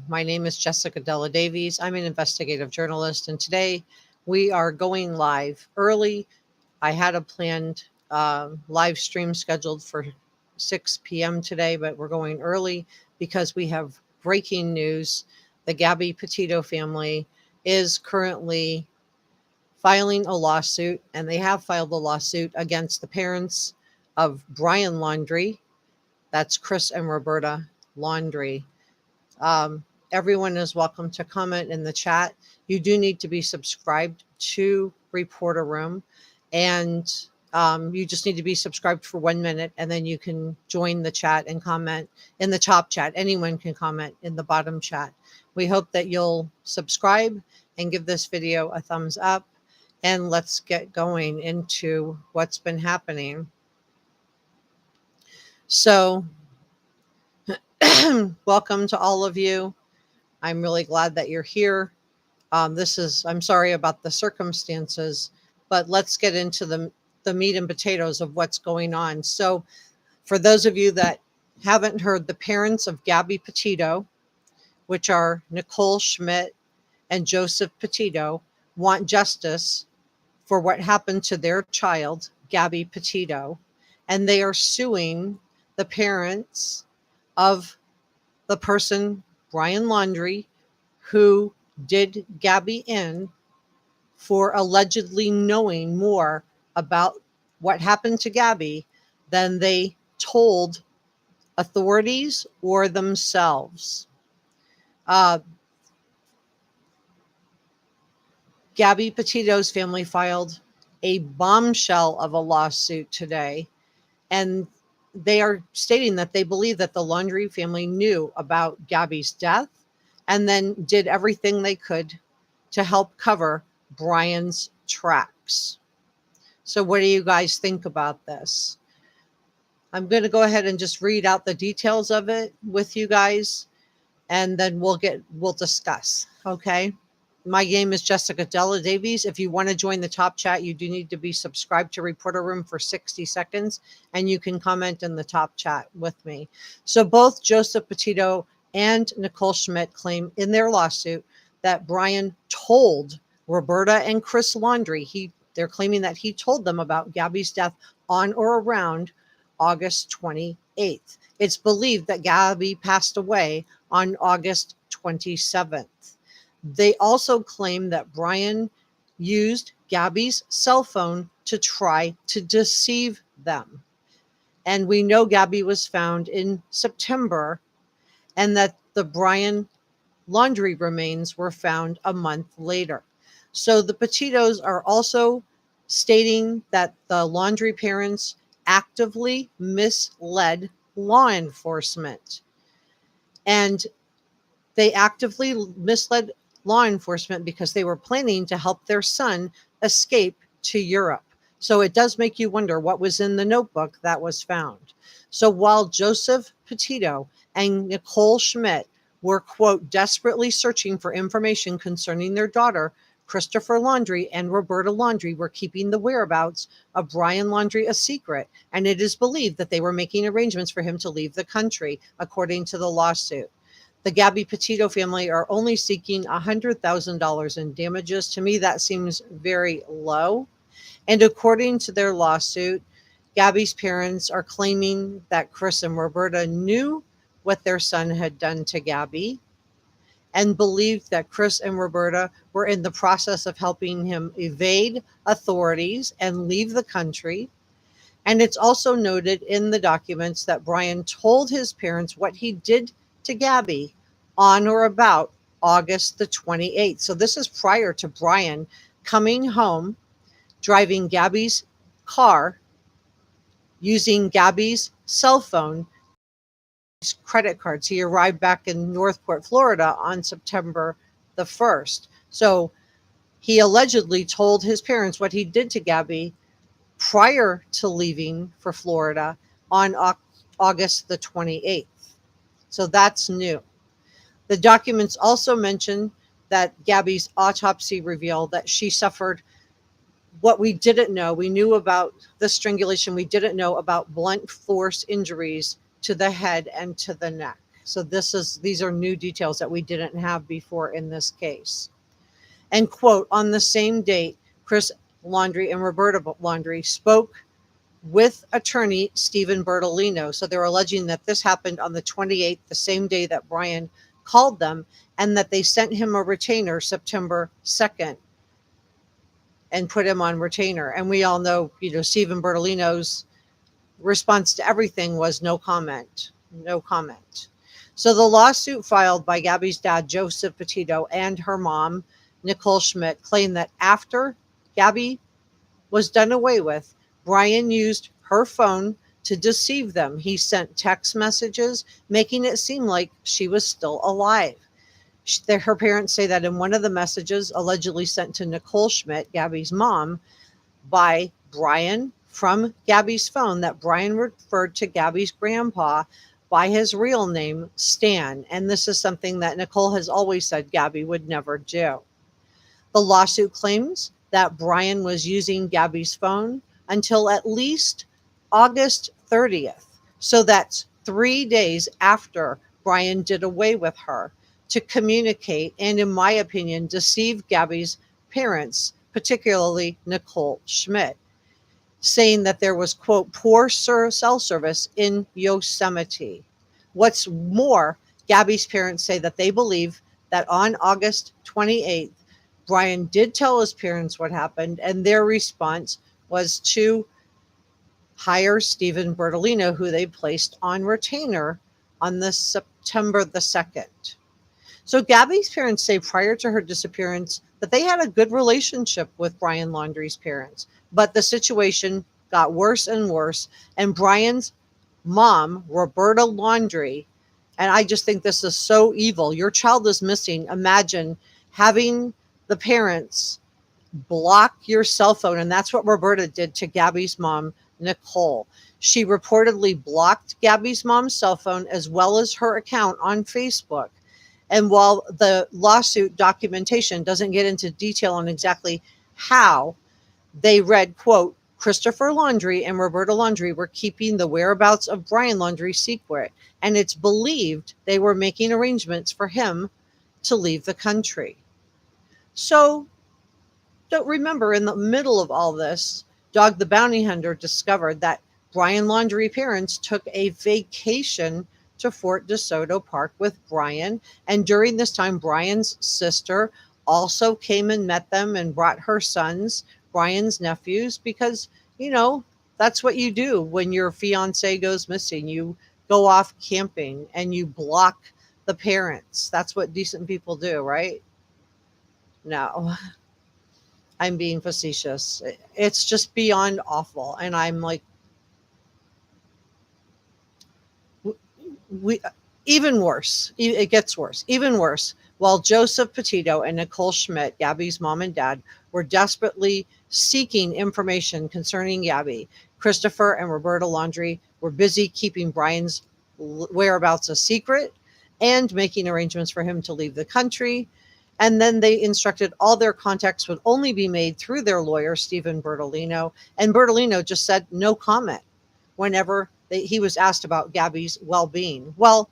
My name is Jessica Della Davies. I'm an investigative journalist, and today we are going live early. I had a planned live stream scheduled for 6 p.m. today, but we're going early because we have breaking news. The Gabby Petito family is currently filing a lawsuit, and they have filed a lawsuit against the parents of Brian Laundrie. That's Chris and Roberta Laundrie. Everyone is welcome to comment in the chat. You do need to be subscribed to Reporter Room, and you just need to be subscribed for 1 minute, and then you can join the chat and comment in the top chat. Anyone can comment in the bottom chat. We hope that you'll subscribe and give this video a thumbs up, and let's get going into what's been happening. So welcome to all of you. I'm really glad that you're here. I'm sorry about the circumstances, but let's get into the meat and potatoes of what's going on. So for those of you that haven't heard, the parents of Gabby Petito, which are Nicole Schmidt and Joseph Petito, want justice for what happened to their child, Gabby Petito, and they are suing the parents of the person, Brian Laundrie, who did Gabby in, for allegedly knowing more about what happened to Gabby than they told authorities or themselves. Gabby Petito's family filed a bombshell of a lawsuit today, and they are stating that they believe that the Laundrie family knew about Gabby's death and then did everything they could to help cover Brian's tracks. So what do you guys think about this? I'm going to go ahead and just read out the details of it with you guys, and then we'll discuss. Okay. My name is Jessica Della Davies. If you want to join the top chat, you do need to be subscribed to Reporter Room for 60 seconds, and you can comment in the top chat with me. So both Joseph Petito and Nicole Schmidt claim in their lawsuit that Brian told Roberta and Chris Laundrie, they're claiming that he told them about Gabby's death on or around August 28th. It's believed that Gabby passed away on August 27th. They also claim that Brian used Gabby's cell phone to try to deceive them. And we know Gabby was found in September, and that the Brian Laundrie remains were found a month later. So the Petitos are also stating that the Laundrie parents actively misled law enforcement. And they actively misled law enforcement because they were planning to help their son escape to Europe. So it does make you wonder what was in the notebook that was found. So while Joseph Petito and Nicole Schmidt were, quote, desperately searching for information concerning their daughter, Christopher Laundrie and Roberta Laundrie were keeping the whereabouts of Brian Laundrie a secret, and it is believed that they were making arrangements for him to leave the country, according to the lawsuit. The Gabby Petito family are only seeking $100,000 in damages. To me, that seems very low. And according to their lawsuit, Gabby's parents are claiming that Chris and Roberta knew what their son had done to Gabby and believed that Chris and Roberta were in the process of helping him evade authorities and leave the country. And it's also noted in the documents that Brian told his parents what he did to Gabby on or about August the 28th. So this is prior to Brian coming home, driving Gabby's car, using Gabby's cell phone, credit cards. He arrived back in Northport, Florida on September the 1st. So he allegedly told his parents what he did to Gabby prior to leaving for Florida on August the 28th. So that's new. The documents also mention that Gabby's autopsy revealed that she suffered what we didn't know. We knew about the strangulation. We didn't know about blunt force injuries to the head and to the neck. So these are new details that we didn't have before in this case. And quote, on the same date, Chris Laundrie and Roberta Laundrie spoke with attorney Stephen Bertolino. So they're alleging that this happened on the 28th, the same day that Brian called them, and that they sent him a retainer September 2nd and put him on retainer. And we all know, Stephen Bertolino's response to everything was no comment, no comment. So the lawsuit filed by Gabby's dad, Joseph Petito, and her mom, Nicole Schmidt, claimed that after Gabby was done away with, Brian used her phone to deceive them. He sent text messages, making it seem like she was still alive. Her parents say that in one of the messages allegedly sent to Nicole Schmidt, Gabby's mom, by Brian from Gabby's phone, that Brian referred to Gabby's grandpa by his real name, Stan. And this is something that Nicole has always said Gabby would never do. The lawsuit claims that Brian was using Gabby's phone until at least August 30th. So that's 3 days after Brian did away with her, to communicate and, in my opinion, deceive Gabby's parents, particularly Nicole Schmidt, saying that there was, quote, poor cell service in Yosemite. What's more, Gabby's parents say that they believe that on August 28th, Brian did tell his parents what happened, and their response was to hire Stephen Bertolino, who they placed on retainer on the September the 2nd. So Gabby's parents say prior to her disappearance that they had a good relationship with Brian Laundrie's parents, but the situation got worse and worse. And Brian's mom, Roberta Laundrie, and I just think this is so evil. Your child is missing. Imagine having the parents block your cell phone. And that's what Roberta did to Gabby's mom, Nicole. She reportedly blocked Gabby's mom's cell phone as well as her account on Facebook. And while the lawsuit documentation doesn't get into detail on exactly how, they read, quote, Christopher Laundrie and Roberta Laundrie were keeping the whereabouts of Brian Laundrie secret, and it's believed they were making arrangements for him to leave the country. So, don't remember, in the middle of all this, Dog the Bounty Hunter discovered that Brian Laundrie parents took a vacation to Fort DeSoto Park with Brian. And during this time, Brian's sister also came and met them and brought her sons, Brian's nephews, because, that's what you do when your fiance goes missing. You go off camping and you block the parents. That's what decent people do, right? No, I'm being facetious. It's just beyond awful. And I'm like, even worse. It gets worse, even worse. While Joseph Petito and Nicole Schmidt, Gabby's mom and dad, were desperately seeking information concerning Gabby, Christopher and Roberta Laundrie were busy keeping Brian's whereabouts a secret and making arrangements for him to leave the country. And then they instructed all their contacts would only be made through their lawyer, Stephen Bertolino. And Bertolino just said no comment whenever he was asked about Gabby's well-being. Well,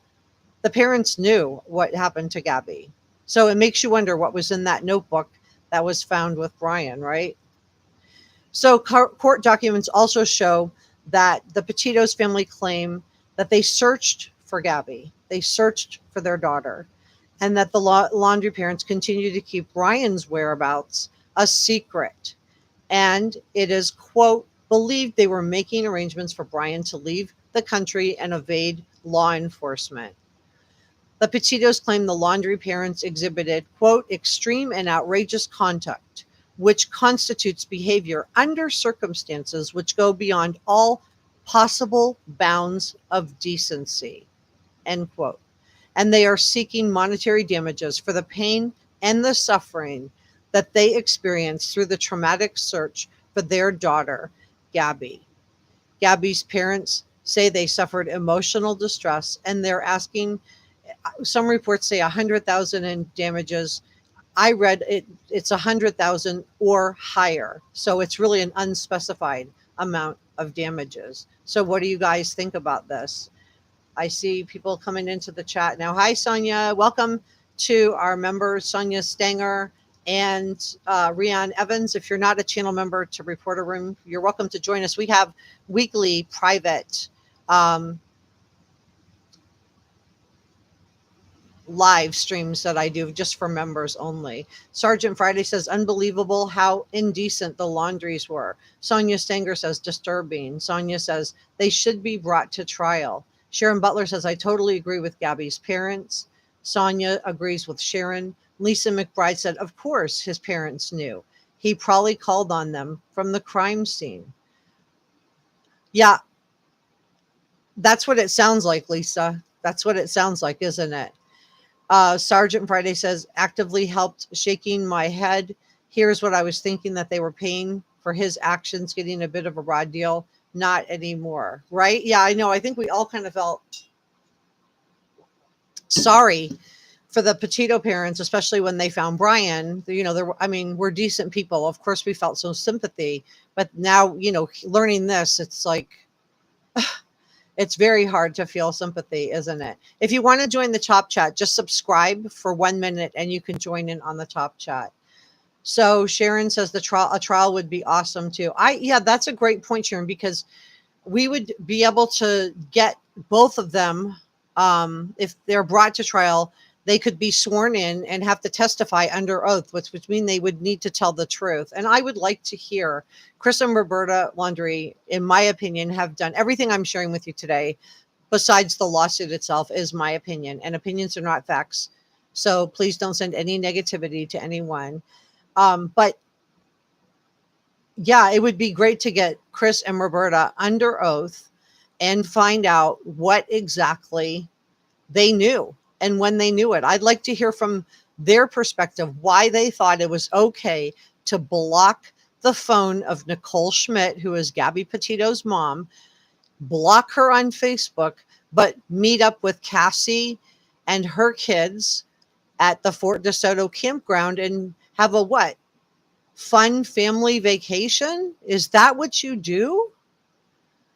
the parents knew what happened to Gabby. So it makes you wonder what was in that notebook that was found with Brian, right? So court documents also show that the Petito's family claim that they searched for Gabby. They searched for their daughter, and that the Laundrie parents continue to keep Brian's whereabouts a secret. And it is, quote, believed they were making arrangements for Brian to leave the country and evade law enforcement. The Petitos claim the Laundrie parents exhibited, quote, extreme and outrageous conduct, which constitutes behavior under circumstances which go beyond all possible bounds of decency, end quote. And they are seeking monetary damages for the pain and the suffering that they experienced through the traumatic search for their daughter, Gabby. Gabby's parents say they suffered emotional distress, and they're asking, some reports say $100,000 in damages. I read it's $100,000 or higher. So it's really an unspecified amount of damages. So what do you guys think about this? I see people coming into the chat now. Hi, Sonia. Welcome to our members, Sonia Stanger and Rian Evans. If you're not a channel member to Reporter Room, you're welcome to join us. We have weekly private live streams that I do just for members only. Sergeant Friday says, unbelievable how indecent the Laundries were. Sonia Stanger says, disturbing. Sonia says, they should be brought to trial. Sharon Butler says, I totally agree with Gabby's parents. Sonia agrees with Sharon. Lisa McBride said, of course his parents knew. He probably called on them from the crime scene. Yeah, that's what it sounds like, Lisa. That's what it sounds like, isn't it? Sergeant Friday says, actively helped shaking my head. Here's what I was thinking, that they were paying for his actions, getting a bit of a raw deal. Not anymore, right? Yeah, I know. I think we all kind of felt sorry for the Petito parents, especially when they found Brian. You know, we're decent people. Of course, we felt some sympathy. But now, you know, learning this, it's like, it's very hard to feel sympathy, isn't it? If you want to join the top chat, just subscribe for 1 minute and you can join in on the top chat. So Sharon says a trial would be awesome too. Yeah, that's a great point, Sharon, because we would be able to get both of them. If they're brought to trial, they could be sworn in and have to testify under oath, which means they would need to tell the truth. And I would like to hear, Chris and Roberta Laundrie, in my opinion, have done everything I'm sharing with you today, besides the lawsuit itself, is my opinion. And opinions are not facts. So please don't send any negativity to anyone. But yeah, it would be great to get Chris and Roberta under oath and find out what exactly they knew and when they knew it. I'd like to hear from their perspective why they thought it was okay to block the phone of Nicole Schmidt, who is Gabby Petito's mom, block her on Facebook, but meet up with Cassie and her kids at the Fort DeSoto campground and have a what? Fun family vacation? Is that what you do?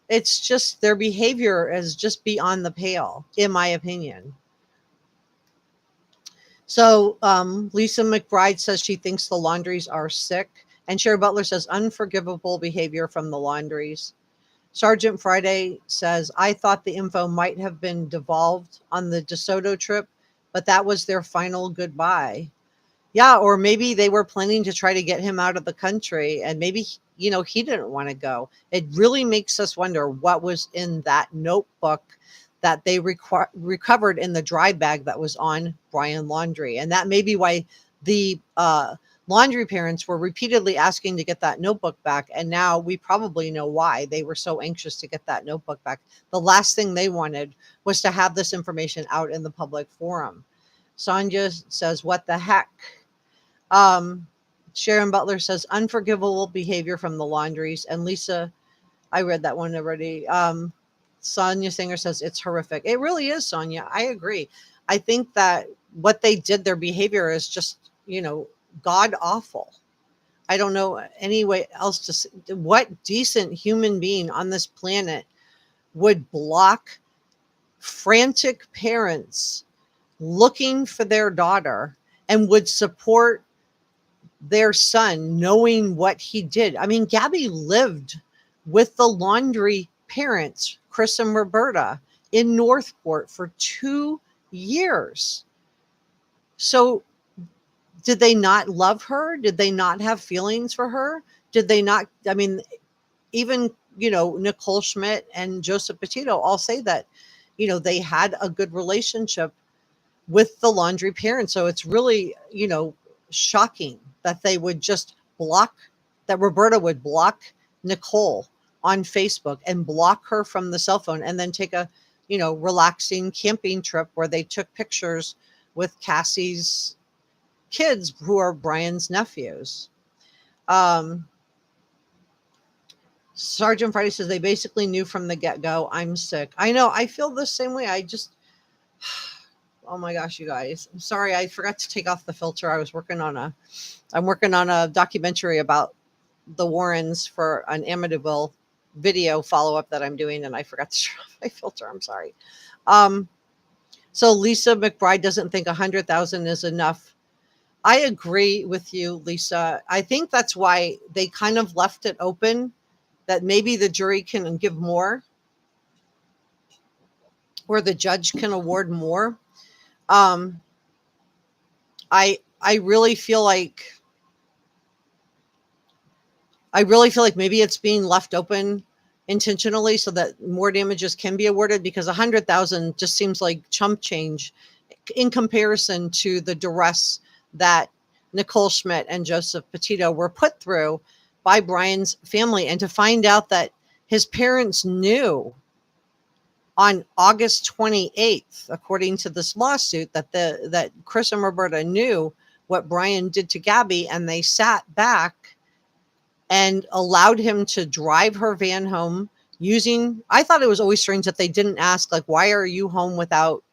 It's just, their behavior is just beyond the pale, in my opinion. So Lisa McBride says she thinks the Laundries are sick. And Sherry Butler says unforgivable behavior from the Laundries. Sergeant Friday says, I thought the info might have been devolved on the DeSoto trip, but that was their final goodbye. Yeah, or maybe they were planning to try to get him out of the country, and maybe, you know, he didn't want to go. It really makes us wonder what was in that notebook that they recovered in the dry bag that was on Brian Laundrie. And that may be why the Laundrie parents were repeatedly asking to get that notebook back. And now we probably know why they were so anxious to get that notebook back. The last thing they wanted was to have this information out in the public forum. Sonia says, what the heck? Sharon Butler says unforgivable behavior from the Laundries. And Lisa, I read that one already. Sonia Singer says it's horrific. It really is, Sonia. I agree. I think that what they did, their behavior is just, you know, god awful. I don't know any way else to say. What decent human being on this planet would block frantic parents looking for their daughter and would support their son knowing what he did? I mean, Gabby lived with the Laundrie parents, Chris and Roberta, in Northport for 2 years. So did they not love her? Did they not have feelings for her? Did they not? I mean, even, you know, Nicole Schmidt and Joseph Petito all say that, you know, they had a good relationship with the Laundrie parents. So it's really, you know, shocking that they would just block, that Roberta would block Nicole on Facebook and block her from the cell phone, and then take a, you know, relaxing camping trip where they took pictures with Cassie's kids, who are Brian's nephews. Sergeant Friday says they basically knew from the get-go. I'm sick. I know. I feel the same way. I just, oh my gosh, you guys. I'm sorry. I forgot to take off the filter. I'm working on a documentary about the Warrens for an Amityville video follow-up that I'm doing, and I forgot to turn off my filter. I'm sorry. So Lisa McBride doesn't think 100,000 is enough. I agree with you, Lisa. I think that's why they kind of left it open, that maybe the jury can give more, or the judge can award more. Um, I really feel like maybe it's being left open intentionally so that more damages can be awarded, because 100,000 just seems like chump change in comparison to the duress that Nicole Schmidt and Joseph Petito were put through by Brian's family. And to find out that his parents knew on August 28th, according to this lawsuit, that Chris and Roberta knew what Brian did to Gabby, and they sat back and allowed him to drive her van home using, I thought it was always strange that they didn't ask, like, why are you home without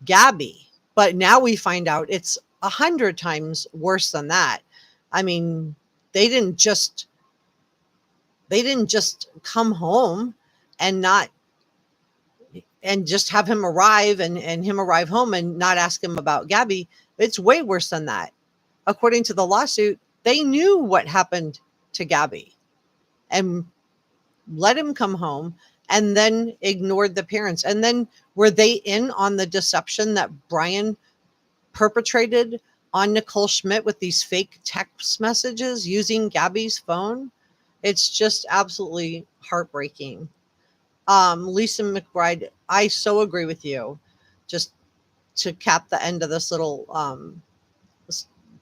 Gabby? But now we find out it's 100 times worse than that. I mean, they didn't just come home and just have him arrive and him arrive home and not ask him about Gabby. It's way worse than that. According to the lawsuit, they knew what happened to Gabby and let him come home, and then ignored the parents. And then were they in on the deception that Brian perpetrated on Nicole Schmidt with these fake text messages using Gabby's phone? It's just absolutely heartbreaking. Lisa McBride, I so agree with you. Just to cap the end of this little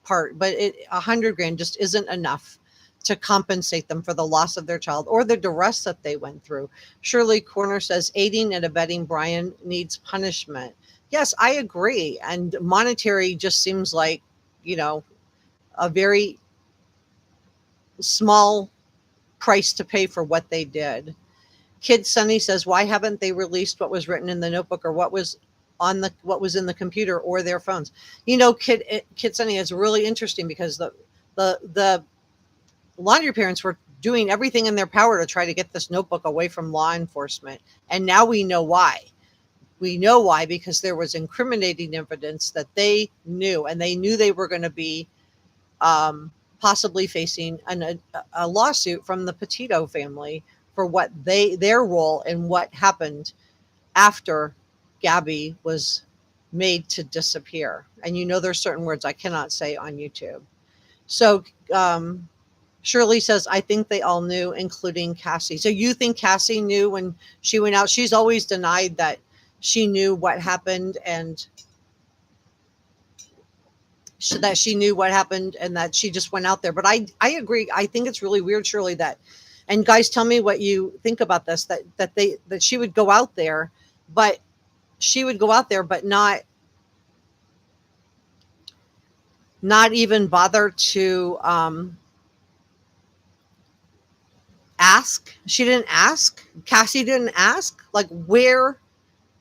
part, but 100 grand just isn't enough to compensate them for the loss of their child or the duress that they went through. Shirley Corner says aiding and abetting Brian needs punishment. Yes, I agree. And monetary just seems like, a very small price to pay for what they did. Kid Sunny says, why haven't they released what was written in the notebook, or what was in the computer or their phones? Kid Sunny is really interesting, because the Laundrie parents were doing everything in their power to try to get this notebook away from law enforcement. And now we know why. We know why, because there was incriminating evidence that they knew, and they knew they were going to be possibly facing a lawsuit from the Petito family for what their role in what happened after Gabby was made to disappear. And there's certain words I cannot say on YouTube. So Shirley says, I think they all knew, including Cassie. So you think Cassie knew when she went out? She's always denied that she knew what happened, and that she knew what happened, and that she just went out there. But I agree. I think it's really weird, Shirley, and guys, tell me what you think about this, that she would go out there, but not even bother to ask. She didn't ask. Cassie didn't ask, like, where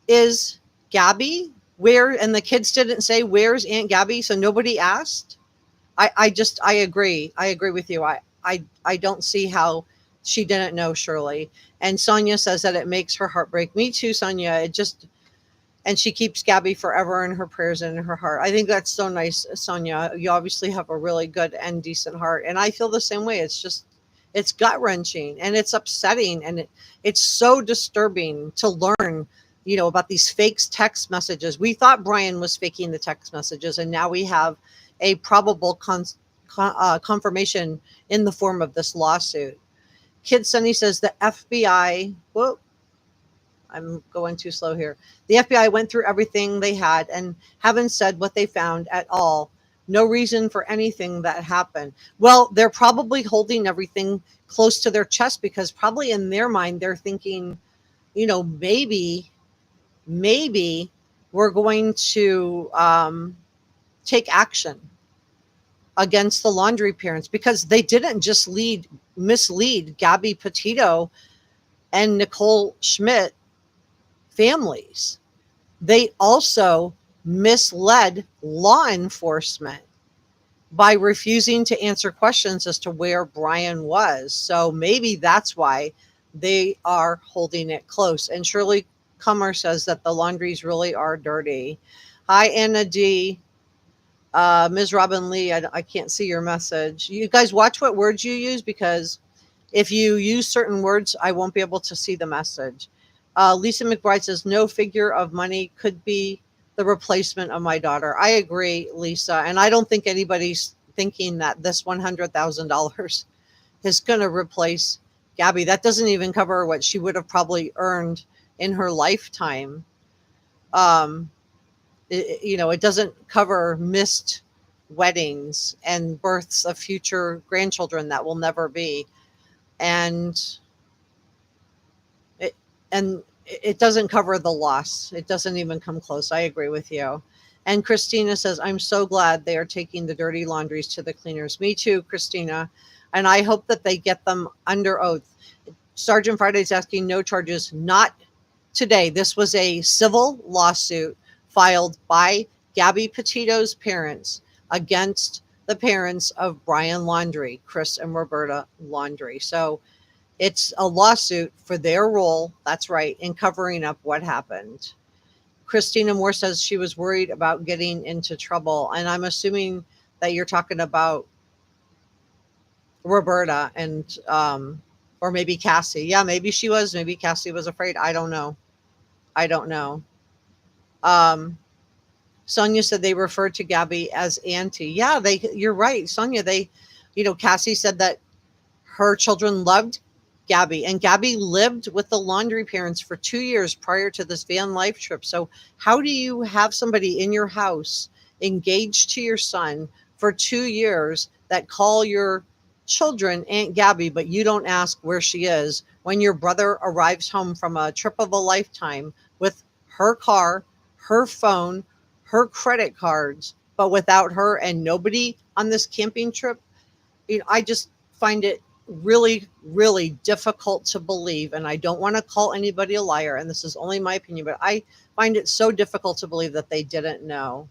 is Gabby? And the kids didn't say, where's Aunt Gabby? So nobody asked. I agree. I agree with you. I don't see how she didn't know, Shirley. And Sonia says that it makes her heart break. Me too, Sonia. And she keeps Gabby forever in her prayers and in her heart. I think that's so nice, Sonia. You obviously have a really good and decent heart. And I feel the same way. It's gut wrenching, and it's upsetting, and it's so disturbing to learn, about these fake text messages. We thought Brian was faking the text messages, and now we have a probable confirmation in the form of this lawsuit. Kid Sunny says the FBI, whoa, I'm going too slow here. The FBI went through everything they had and haven't said what they found at all. No reason for anything that happened. Well, they're probably holding everything close to their chest, because probably in their mind, they're thinking, maybe we're going to take action against the Laundrie parents, because they didn't just mislead Gabby Petito and Nicole Schmidt families. They also misled law enforcement by refusing to answer questions as to where Brian was. So maybe that's why they are holding it close. And Shirley Comer says that the Laundries really are dirty. Hi, Anna D. Ms. Robin Lee, I can't see your message. You guys watch what words you use, because if you use certain words, I won't be able to see the message. Lisa McBride says, no figure of money could be the replacement of my daughter. I agree, Lisa. And I don't think anybody's thinking that this $100,000 is going to replace Gabby. That doesn't even cover what she would have probably earned in her lifetime. It doesn't cover missed weddings and births of future grandchildren that will never be. And it doesn't cover the loss. It doesn't even come close. I agree with you. And Christina says, I'm so glad they are taking the dirty laundries to the cleaners. Me too, Christina. And I hope that they get them under oath. Sergeant Friday's asking no charges. Not today. This was a civil lawsuit filed by Gabby Petito's parents against the parents of Brian Laundrie, Chris and Roberta Laundrie. So it's a lawsuit for their role, that's right, in covering up what happened. Christina Moore says she was worried about getting into trouble. And I'm assuming that you're talking about Roberta and, or maybe Cassie. Yeah, maybe she was. Maybe Cassie was afraid. I don't know. Sonia said they referred to Gabby as auntie. Yeah, you're right, Sonia. Cassie said that her children loved Gabby, and Gabby lived with the Laundrie parents for 2 years prior to this van life trip. So how do you have somebody in your house engaged to your son for 2 years that call your children Aunt Gabby, but you don't ask where she is when your brother arrives home from a trip of a lifetime with her car, her phone, her credit cards, but without her and nobody on this camping trip? I just find it really, really difficult to believe. And I don't want to call anybody a liar, and this is only my opinion, but I find it so difficult to believe that they didn't know.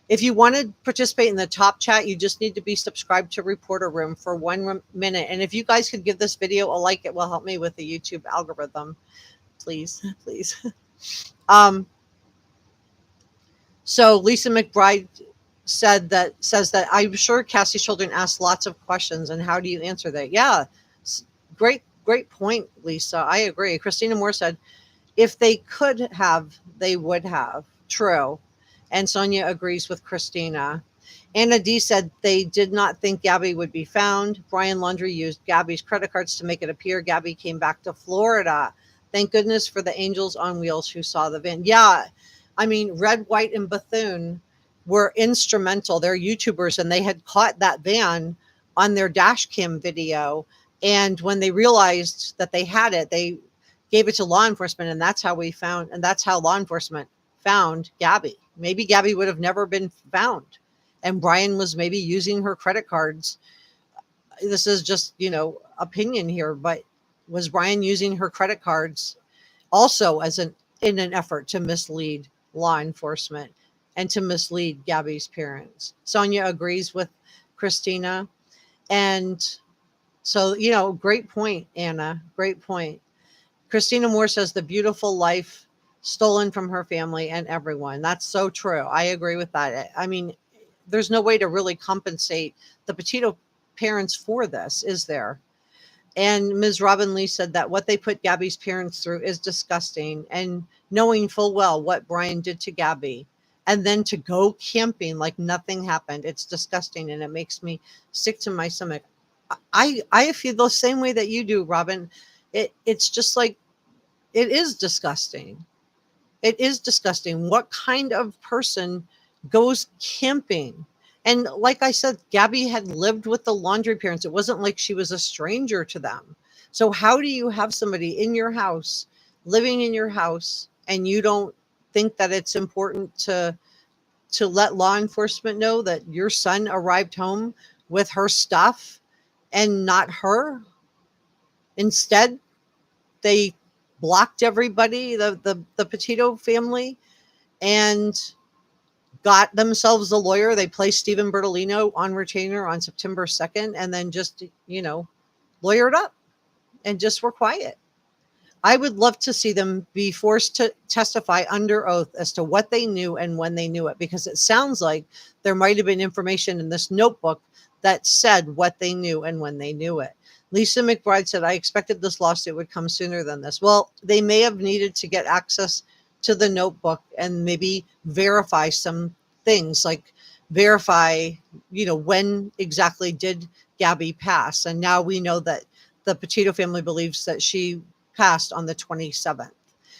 If you want to participate in the top chat, you just need to be subscribed to Reporter Room for 1 minute. And if you guys could give this video a like, it will help me with the YouTube algorithm. Please, please. So Lisa McBride says that I'm sure Cassie's children asked lots of questions, and how do you answer that? Yeah, great point, Lisa. I agree. Christina Moore said, if they could have, they would have. True. And Sonia agrees with Christina. Anna D said they did not think Gabby would be found. Brian Laundrie used Gabby's credit cards to make it appear Gabby came back to Florida. Thank goodness for the angels on wheels who saw the van. Yeah, I mean, Red, White, and Bethune were instrumental. They're YouTubers, and they had caught that van on their dash cam video. And when they realized that they had it, they gave it to law enforcement, and that's how law enforcement found Gabby. Maybe Gabby would have never been found, and Brian was maybe using her credit cards. This is just, opinion here, but was Brian using her credit cards also in an effort to mislead law enforcement and to mislead Gabby's parents? Sonia agrees with Christina. And so, great point, Anna. Great point. Christina Moore says the beautiful life stolen from her family and everyone. That's so true. I agree with that. I mean, there's no way to really compensate the Petito parents for this, is there? And Ms. Robin Lee said that what they put Gabby's parents through is disgusting, and knowing full well what Brian did to Gabby, and then to go camping like nothing happened. It's disgusting, and it makes me sick to my stomach. I feel the same way that you do, Robin. It's just like, it is disgusting. It is disgusting. What kind of person goes camping? And like I said, Gabby had lived with the Laundrie parents. It wasn't like she was a stranger to them. So how do you have somebody in your house, living in your house, and you don't think that it's important to let law enforcement know that your son arrived home with her stuff and not her? Instead, they blocked everybody, the Petito family, and got themselves a lawyer. They placed Stephen Bertolino on retainer on September 2nd, and then just, lawyered up and just were quiet. I would love to see them be forced to testify under oath as to what they knew and when they knew it, because it sounds like there might have been information in this notebook that said what they knew and when they knew it. Lisa McBride said, I expected this lawsuit would come sooner than this. Well, they may have needed to get access to the notebook and maybe verify some things, like verify, when exactly did Gabby pass. And now we know that the Petito family believes that she passed on the 27th.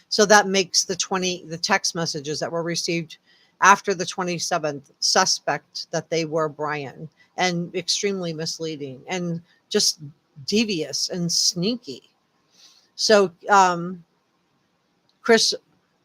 So that makes the text messages that were received after the 27th suspect that they were Brian, and extremely misleading and just devious and sneaky. So Chris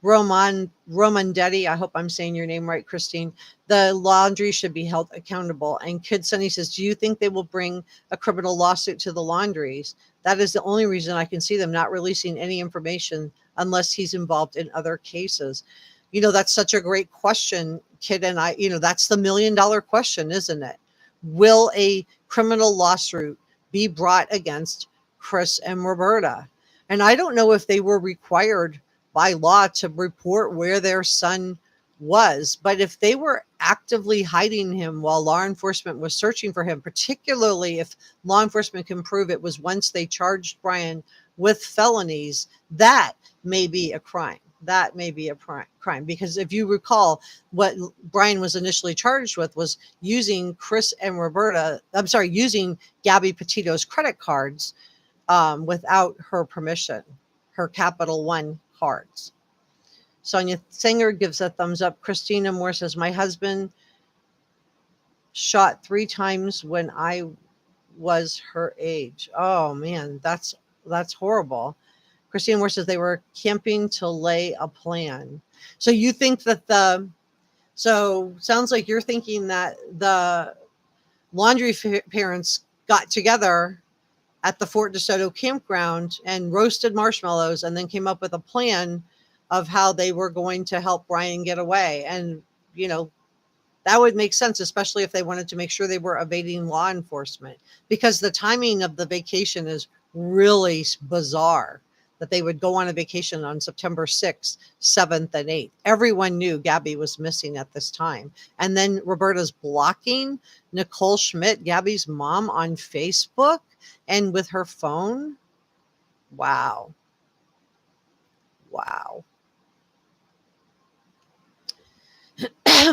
Romandetti, I hope I'm saying your name right, Christine, the Laundrie should be held accountable. And Kid Sunny says, do you think they will bring a criminal lawsuit to the Laundries? That is the only reason I can see them not releasing any information unless he's involved in other cases. That's such a great question, Kid. And that's the $1 million question, isn't it? Will a criminal lawsuit be brought against Chris and Roberta? And I don't know if they were required by law to report where their son was, but if they were actively hiding him while law enforcement was searching for him, particularly if law enforcement can prove it was once they charged Brian with felonies, that may be a crime. That may be a crime, because if you recall, what Brian was initially charged with was using using Gabby Petito's credit cards without her permission, her Capital One cards. Sonia Singer gives a thumbs up. Christina Moore says, my husband shot 3 times when I was her age. Oh man, that's horrible. Christina Moore says they were camping to lay a plan. So you think that sounds like you're thinking that the Laundrie parents got together at the Fort DeSoto campground and roasted marshmallows and then came up with a plan of how they were going to help Brian get away. And, that would make sense, especially if they wanted to make sure they were evading law enforcement, because the timing of the vacation is really bizarre, that they would go on a vacation on September 6th, 7th, and 8th. Everyone knew Gabby was missing at this time. And then Roberta's blocking Nicole Schmidt, Gabby's mom, on Facebook and with her phone. Wow.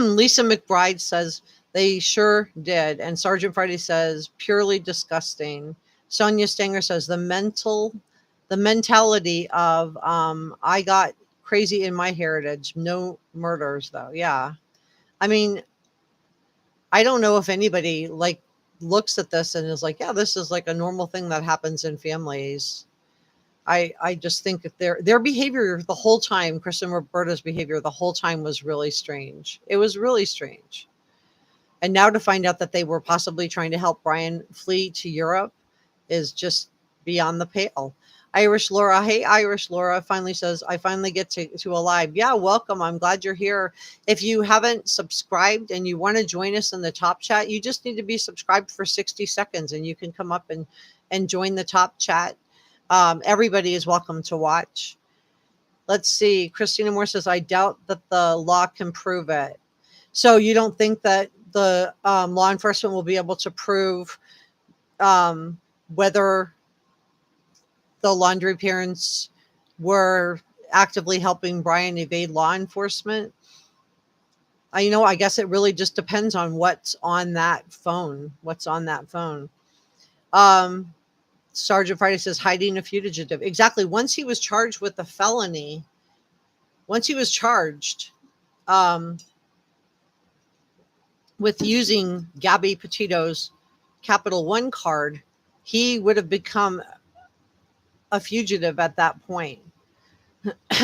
Lisa McBride says they sure did. And Sergeant Friday says purely disgusting. Sonia Stanger says the mentality of I got crazy in my heritage. No murders though. Yeah. I mean, I don't know if anybody looks at this and is like, yeah, this is like a normal thing that happens in families. I just think that their behavior the whole time, Chris and Roberta's behavior the whole time, was really strange. It was really strange. And now to find out that they were possibly trying to help Brian flee to Europe is just beyond the pale. Irish Laura, hey Irish Laura, finally says, I finally get to a live. Yeah, welcome. I'm glad you're here. If you haven't subscribed and you want to join us in the top chat, you just need to be subscribed for 60 seconds and you can come up and join the top chat. Everybody is welcome to watch. Let's see. Christina Moore says, I doubt that the law can prove it. So you don't think that the law enforcement will be able to prove whether the Laundrie parents were actively helping Brian evade law enforcement? I guess it really just depends on what's on that phone. Sergeant Friday says hiding a fugitive. Exactly. Once he was charged with a felony, with using Gabby Petito's Capital One card, he would have become a fugitive at that point.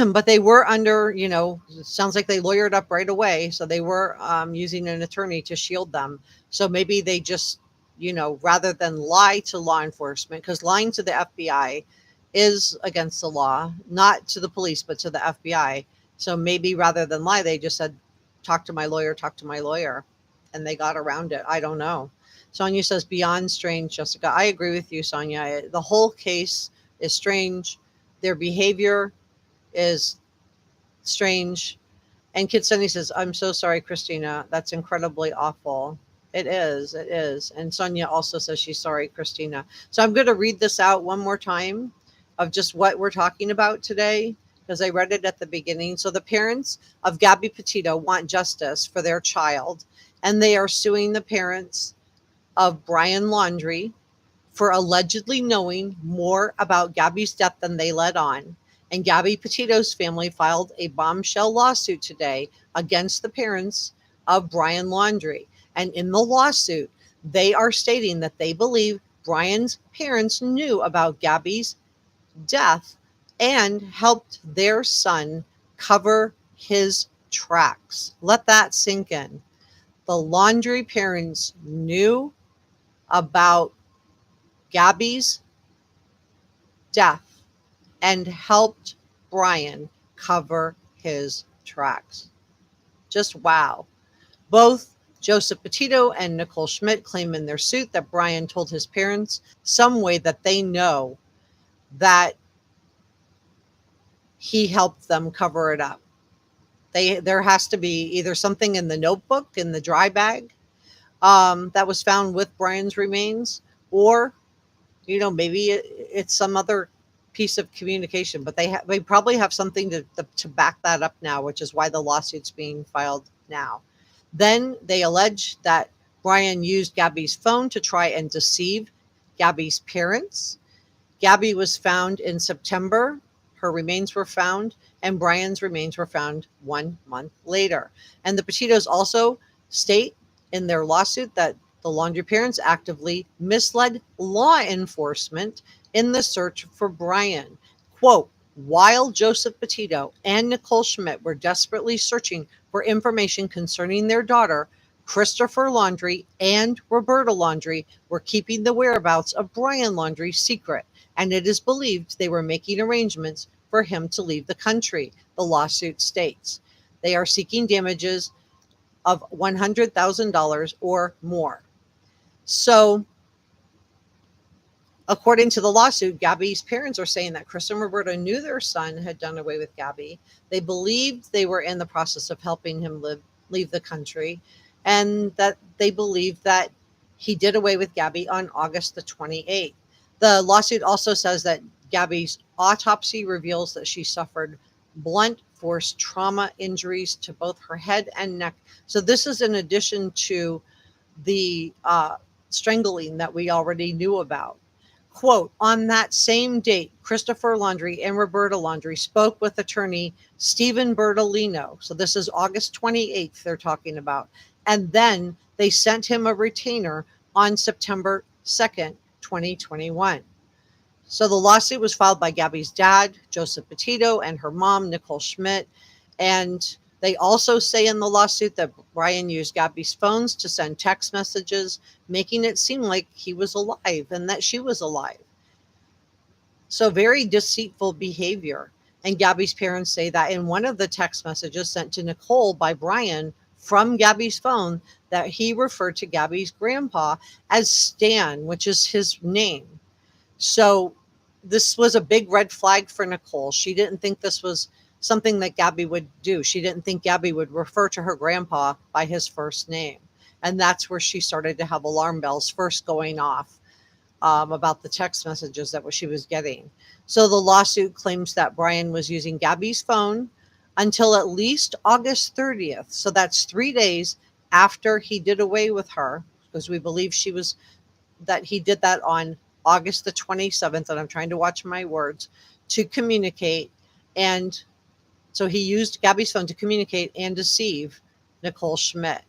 But they were under, it sounds like they lawyered up right away. So they were using an attorney to shield them. So maybe they just, rather than lie to law enforcement, because lying to the FBI is against the law, not to the police, but to the FBI. So maybe rather than lie, they just said, talk to my lawyer. And they got around it. I don't know. Sonia says beyond strange, Jessica. I agree with you, Sonia. The whole case is strange. Their behavior is strange. And Kid Sunny says, I'm so sorry, Christina. That's incredibly awful. It is. It is. And Sonia also says she's sorry, Christina. So I'm going to read this out one more time of just what we're talking about today because I read it at the beginning. So the parents of Gabby Petito want justice for their child, and they are suing the parents of Brian Laundrie for allegedly knowing more about Gabby's death than they let on. And Gabby Petito's family filed a bombshell lawsuit today against the parents of Brian Laundrie. And in the lawsuit, they are stating that they believe Brian's parents knew about Gabby's death and helped their son cover his tracks. Let that sink in. The Laundrie parents knew about Gabby's death and helped Brian cover his tracks. Just wow. Both Joseph Petito and Nicole Schmidt claim in their suit that Brian told his parents some way that they know that he helped them cover it up. There has to be either something in the notebook, in the dry bag, that was found with Brian's remains, or maybe it's some other piece of communication, but they probably have something to back that up now, which is why the lawsuit's being filed now. Then they allege that Brian used Gabby's phone to try and deceive Gabby's parents. Gabby was found in September. Her remains were found, and Brian's remains were found 1 month later. And the Petitos also state in their lawsuit that the Laundrie parents actively misled law enforcement in the search for Brian. Quote, while Joseph Petito and Nicole Schmidt were desperately searching for information concerning their daughter, Christopher Laundrie and Roberta Laundrie were keeping the whereabouts of Brian Laundrie secret, and it is believed they were making arrangements for him to leave the country, the lawsuit states. They are seeking damages of $100,000 or more. So, according to the lawsuit, Gabby's parents are saying that Chris and Roberta knew their son had done away with Gabby. They believed they were in the process of helping him leave the country, and that they believed that he did away with Gabby on August the 28th. The lawsuit also says that Gabby's autopsy reveals that she suffered blunt force trauma injuries to both her head and neck. So this is in addition to the strangling that we already knew about. Quote, on that same date, Christopher Laundrie and Roberta Laundrie spoke with attorney Stephen Bertolino. So this is August 28th they're talking about. And then they sent him a retainer on September 2nd, 2021. So the lawsuit was filed by Gabby's dad, Joseph Petito, and her mom, Nicole Schmidt. And they also say in the lawsuit that Brian used Gabby's phones to send text messages, making it seem like he was alive and that she was alive. So very deceitful behavior. And Gabby's parents say that in one of the text messages sent to Nicole by Brian from Gabby's phone, that he referred to Gabby's grandpa as Stan, which is his name. So this was a big red flag for Nicole. She didn't think this was something that Gabby would do. She didn't think Gabby would refer to her grandpa by his first name. And that's where she started to have alarm bells first going off about the text messages that she was getting. So the lawsuit claims that Brian was using Gabby's phone until at least August 30th. So that's 3 days after he did away with her, because we believe that he did that on August the 27th, and I'm trying to watch my words, to communicate. And so he used Gabby's phone to communicate and deceive Nicole Schmidt.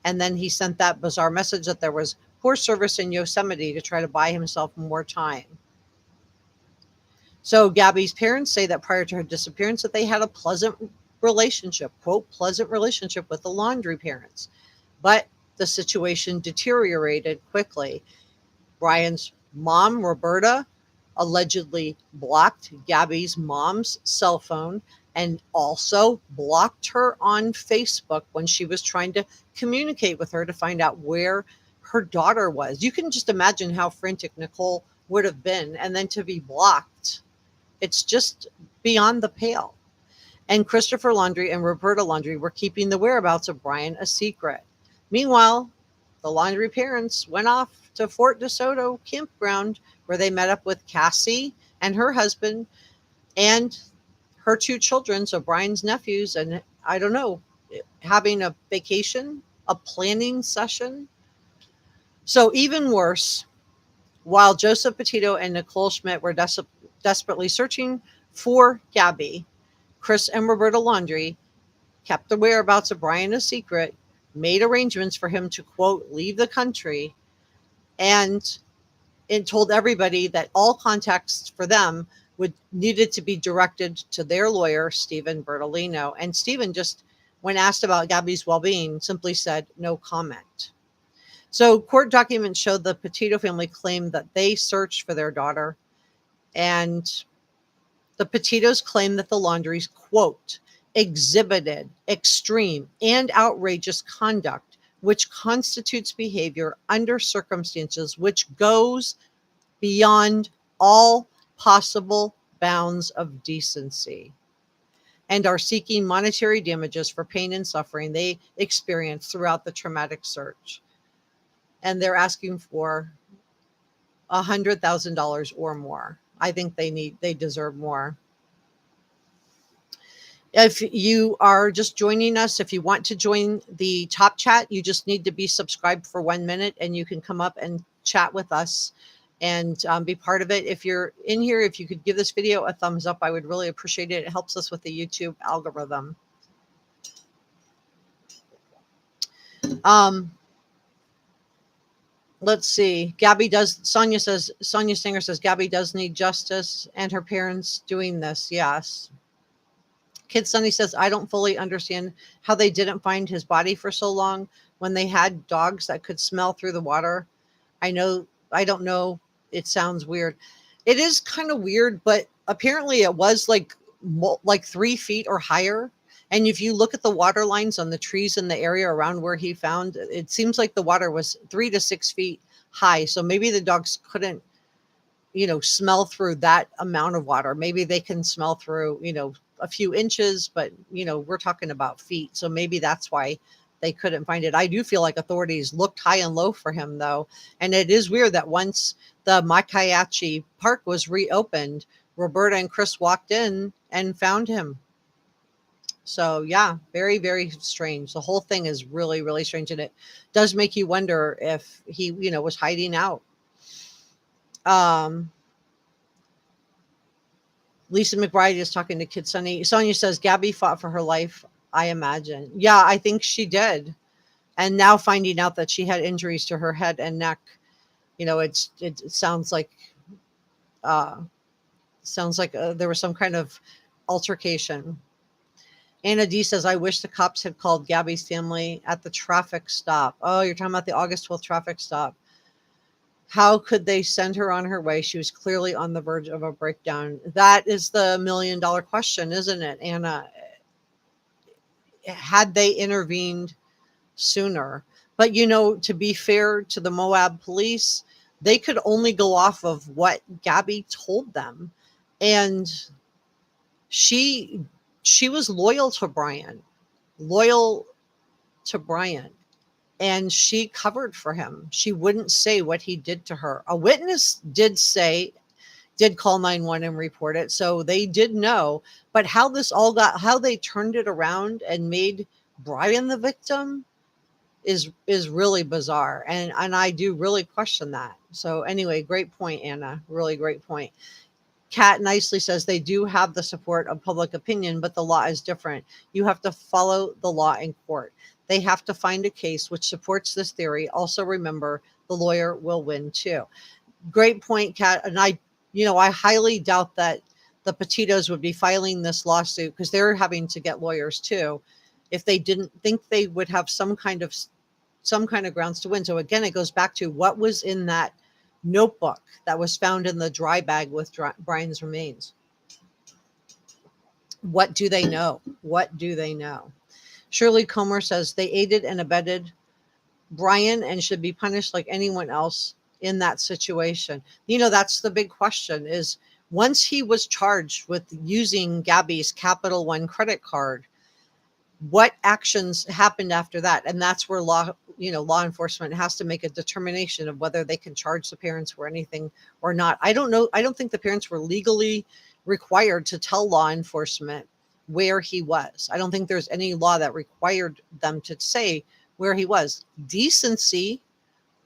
And then he sent that bizarre message that there was poor service in Yosemite to try to buy himself more time. So Gabby's parents say that prior to her disappearance that they had a pleasant relationship, quote, pleasant relationship with the Laundrie parents. But the situation deteriorated quickly. Brian's mom, Roberta, allegedly blocked Gabby's mom's cell phone and also blocked her on Facebook when she was trying to communicate with her to find out where her daughter was. You can just imagine how frantic Nicole would have been. And then to be blocked, It's just beyond the pale. And Christopher Laundrie and Roberta Laundrie were keeping the whereabouts of Brian a secret. Meanwhile, the Laundrie parents went off to Fort DeSoto campground where they met up with Cassie and her husband and her two children, so Brian's nephews, and I don't know, having a vacation, a planning session. So even worse, while Joseph Petito and Nicole Schmidt were desperately searching for Gabby, Chris and Roberta Laundrie kept the whereabouts of Brian a secret, made arrangements for him to, quote, leave the country, and it told everybody that all contacts for them needed to be directed to their lawyer, Stephen Bertolino. And Stephen just, when asked about Gabby's well-being, simply said, no comment. So court documents showed the Petito family claimed that they searched for their daughter, and the Petitos claimed that the Laundries, quote, exhibited extreme and outrageous conduct, which constitutes behavior under circumstances which goes beyond all possible bounds of decency, and are seeking monetary damages for pain and suffering they experienced throughout the traumatic search. And they're asking for $100,000 or more. I think they deserve more. If you are just joining us, if you want to join the top chat, you just need to be subscribed for 1 minute and you can come up and chat with us and be part of it. If you're in here, if you could give this video a thumbs up, I would really appreciate it. It helps us with the YouTube algorithm. Let's see. Sonia Singer says, Gabby does need justice and her parents doing this. Yes. Kid Sunny says, I don't fully understand how they didn't find his body for so long when they had dogs that could smell through the water. I don't know. It sounds weird. It is kind of weird, but apparently it was like 3 feet or higher. And if you look at the water lines on the trees in the area around where he found, it seems like the water was 3 to 6 feet high. So maybe the dogs couldn't, smell through that amount of water. Maybe they can smell through, a few inches, but, we're talking about feet. So maybe that's why they couldn't find it. I do feel like authorities looked high and low for him, though. And it is weird that once the Makayachi Park was reopened, Roberta and Chris walked in and found him. So yeah, very, very strange. The whole thing is really, really strange. And it does make you wonder if he, was hiding out. Lisa McBride is talking to Kid Sunny. Sonia says, Gabby fought for her life, I imagine. Yeah, I think she did. And now finding out that she had injuries to her head and neck, it sounds like there was some kind of altercation. Anna D says, I wish the cops had called Gabby's family at the traffic stop. Oh, you're talking about the August 12th traffic stop. How could they send her on her way? She was clearly on the verge of a breakdown. That is the $1 million question, isn't it, Anna? Had they intervened sooner? But, to be fair to the MOAB police, they could only go off of what Gabby told them. And she was loyal to Brian. And she covered for him. She wouldn't say what he did to her. A witness did call 911 and report it. So they did know. But how they turned it around and made Brian the victim is really bizarre. And I do really question that. So anyway, great point, Anna. Really great point. Kat nicely says they do have the support of public opinion, but the law is different. You have to follow the law in court. They have to find a case which supports this theory. Also remember, the lawyer will win too. Great point, Kat. And I highly doubt that the Petitos would be filing this lawsuit because they're having to get lawyers too, if they didn't think they would have some kind of grounds to win. So again, it goes back to what was in that notebook that was found in the dry bag with Brian's remains. What do they know? Shirley Comer says they aided and abetted Brian and should be punished like anyone else in that situation. That's the big question is, Once he was charged with using Gabby's Capital One credit card, what actions happened after that? And that's where law enforcement has to make a determination of whether they can charge the parents for anything or not. I don't know. I don't think the parents were legally required to tell law enforcement where he was. I don't think there's any law that required them to say where he was. Decency,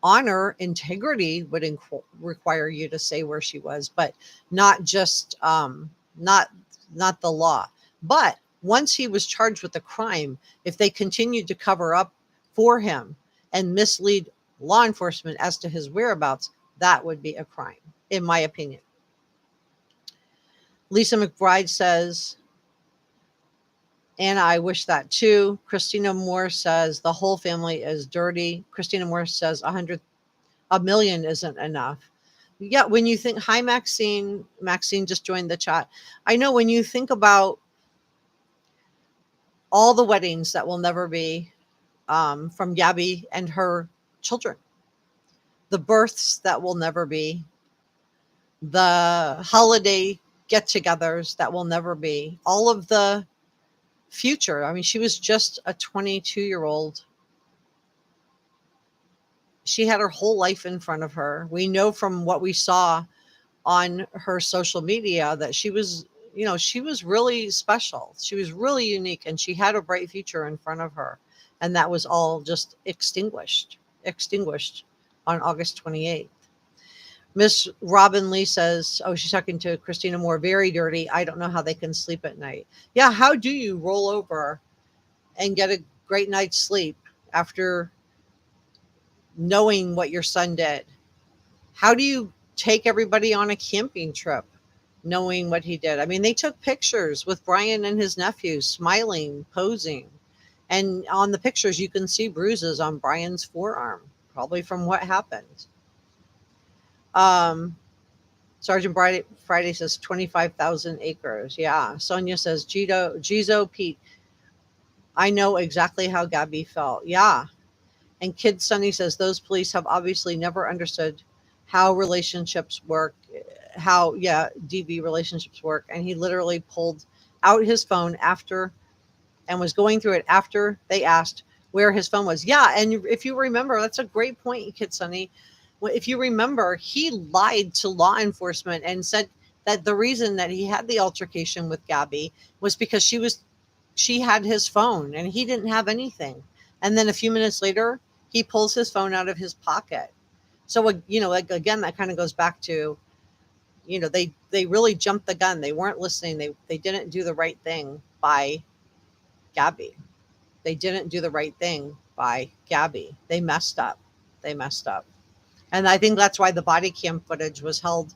honor, integrity would require you to say where she was, but not just not the law. But once he was charged with a crime, if they continued to cover up for him and mislead law enforcement as to his whereabouts, that would be a crime, in my opinion. Lisa McBride says, Anna, I wish that too. Christina Moore says the whole family is dirty. Christina Moore says 1 million isn't enough. Yeah, when you think, hi Maxine just joined the chat. I know when you think about all the weddings that will never be from Gabby and her children, the births that will never be, the holiday get-togethers that will never be, all of the future. I mean, she was just a 22-year-old. She had her whole life in front of her. We know from what we saw on her social media that she was, she was really special. She was really unique, and she had a bright future in front of her. And that was all just extinguished on August 28th. Miss Robin Lee says, oh, she's talking to Christina Moore, very dirty. I don't know how they can sleep at night. Yeah, how do you roll over and get a great night's sleep after knowing what your son did? How do you take everybody on a camping trip knowing what he did? I mean, they took pictures with Brian and his nephew smiling, posing. And on the pictures, you can see bruises on Brian's forearm, probably from what happened. Sergeant Friday says 25,000 acres. Yeah. Sonia says, Gizo Pete, I know exactly how Gabby felt. Yeah. And Kid Sunny says, those police have obviously never understood how relationships work, DV relationships work. And he literally pulled out his phone after and was going through it after they asked where his phone was. Yeah. And if you remember, that's a great point, Kid Sunny. If you remember, he lied to law enforcement and said that the reason that he had the altercation with Gabby was because she had his phone and he didn't have anything. And then a few minutes later, he pulls his phone out of his pocket. So, again, that kind of goes back to, they really jumped the gun. They weren't listening. They didn't do the right thing by Gabby. They didn't do the right thing by Gabby. They messed up. And I think that's why the body cam footage was held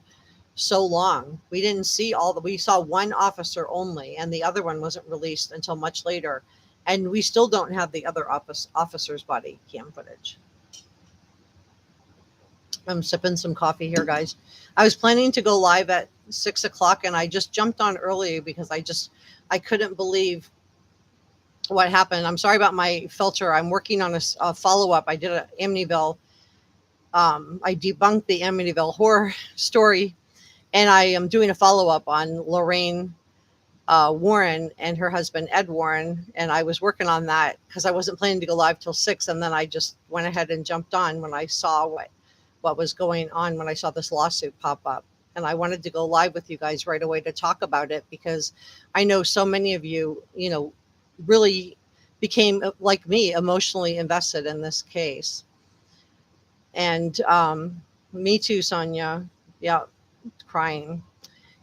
so long. We didn't see we saw one officer only, and the other one wasn't released until much later. And we still don't have the other officer's body cam footage. I'm sipping some coffee here, guys. I was planning to go live at 6:00, and I just jumped on early because I couldn't believe what happened. I'm sorry about my filter. I'm working on a follow-up. I did an Amityville. I debunked the Amityville horror story, and I am doing a follow-up on Lorraine Warren and her husband, Ed Warren. And I was working on that because I wasn't planning to go live till 6. And then I just went ahead and jumped on when I saw what was going on, when I saw this lawsuit pop up. And I wanted to go live with you guys right away to talk about it, because I know so many of you, really became, like me, emotionally invested in this case. And me too, Sonia. Yeah, crying.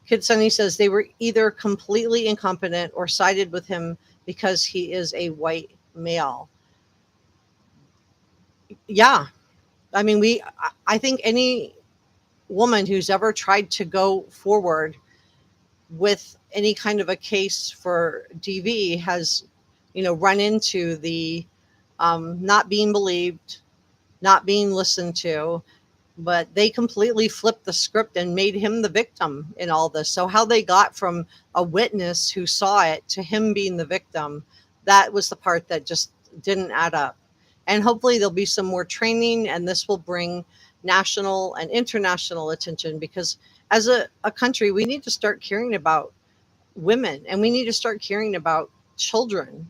Kid Sunny says they were either completely incompetent or sided with him because he is a white male. Yeah. I mean, I think any woman who's ever tried to go forward with any kind of a case for DV has, run into the not being believed, not being listened to, but they completely flipped the script and made him the victim in all this. So how they got from a witness who saw it to him being the victim, that was the part that just didn't add up. And hopefully there'll be some more training, and this will bring national and international attention, because as a country, we need to start caring about women, and we need to start caring about children,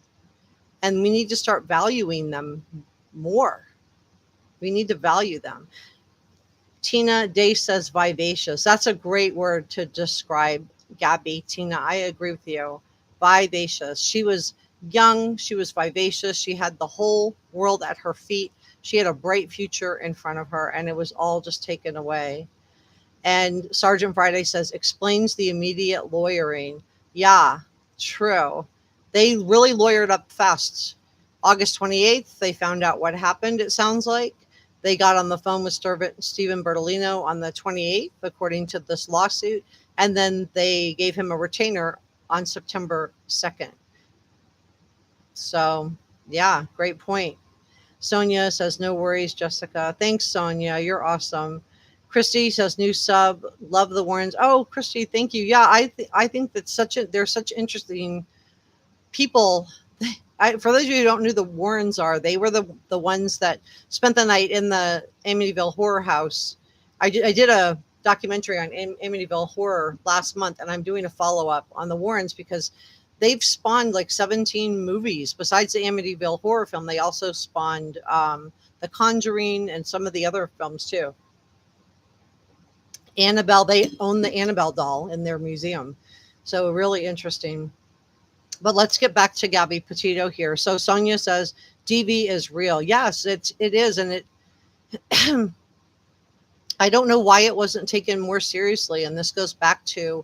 and we need to start valuing them more. We need to value them. Tina Day says vivacious. That's a great word to describe Gabby. Tina, I agree with you. Vivacious. She was young. She was vivacious. She had the whole world at her feet. She had a bright future in front of her, and it was all just taken away. And Sergeant Friday says, explains the immediate lawyering. Yeah, true. They really lawyered up fast. August 28th, they found out what happened, it sounds like. They got on the phone with Stephen Bertolino on the 28th, according to this lawsuit. And then they gave him a retainer on September 2nd. So, yeah, great point. Sonia says, no worries, Jessica. Thanks, Sonia. You're awesome. Christy says, new sub. Love the Warrens. Oh, Christy, thank you. Yeah, I think that they're such interesting people. For those of you who don't know who the Warrens are, they were the ones that spent the night in the Amityville Horror House. I did a documentary on Amityville Horror last month, and I'm doing a follow-up on the Warrens because they've spawned like 17 movies. Besides the Amityville Horror film, they also spawned The Conjuring and some of the other films too. Annabelle, they own the Annabelle doll in their museum. So really interesting. But let's get back to Gabby Petito here. So Sonia says DV is real. Yes, it is, and it. I don't know why it wasn't taken more seriously, and this goes back to,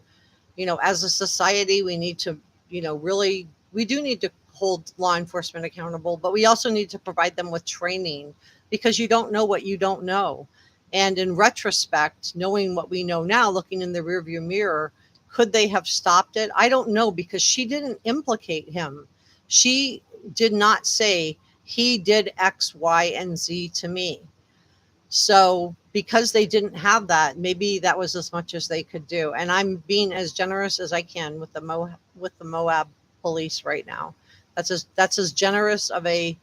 as a society, we need to, really, we do need to hold law enforcement accountable, but we also need to provide them with training because you don't know what you don't know, and in retrospect, knowing what we know now, looking in the rearview mirror. Could they have stopped it? I don't know because she didn't implicate him. She did not say he did X, Y, and Z to me. So because they didn't have that, maybe that was as much as they could do. And I'm being as generous as I can with the MOAB police right now. That's as generous of a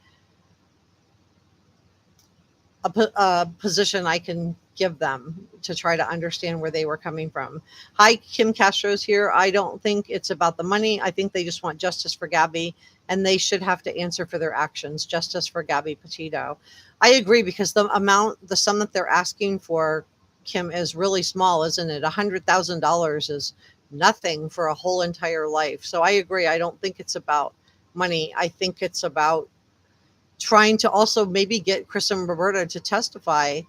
position I can give them to try to understand where they were coming from. Hi, Kim Castro's here. I don't think it's about the money. I think they just want justice for Gabby, and they should have to answer for their actions. Justice for Gabby Petito. I agree because the sum that they're asking for, Kim, is really small, isn't it? $100,000 is nothing for a whole entire life. So I agree. I don't think it's about money. I think it's about trying to also maybe get Chris and Roberta to testify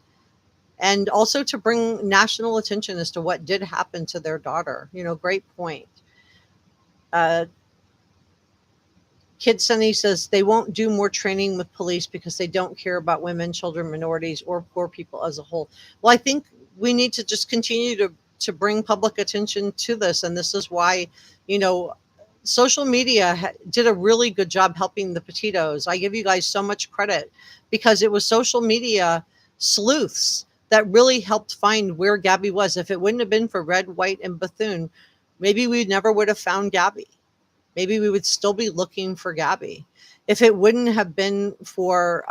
and also to bring national attention as to what did happen to their daughter. Great point. Kid Sunny says they won't do more training with police because they don't care about women, children, minorities, or poor people as a whole. Well, I think we need to just continue to bring public attention to this. And this is why, social media did a really good job helping the Petitos. I give you guys so much credit because it was social media sleuths that really helped find where Gabby was. If it wouldn't have been for Red, White, and Bethune, maybe we never would have found Gabby. Maybe we would still be looking for Gabby. If it wouldn't have been for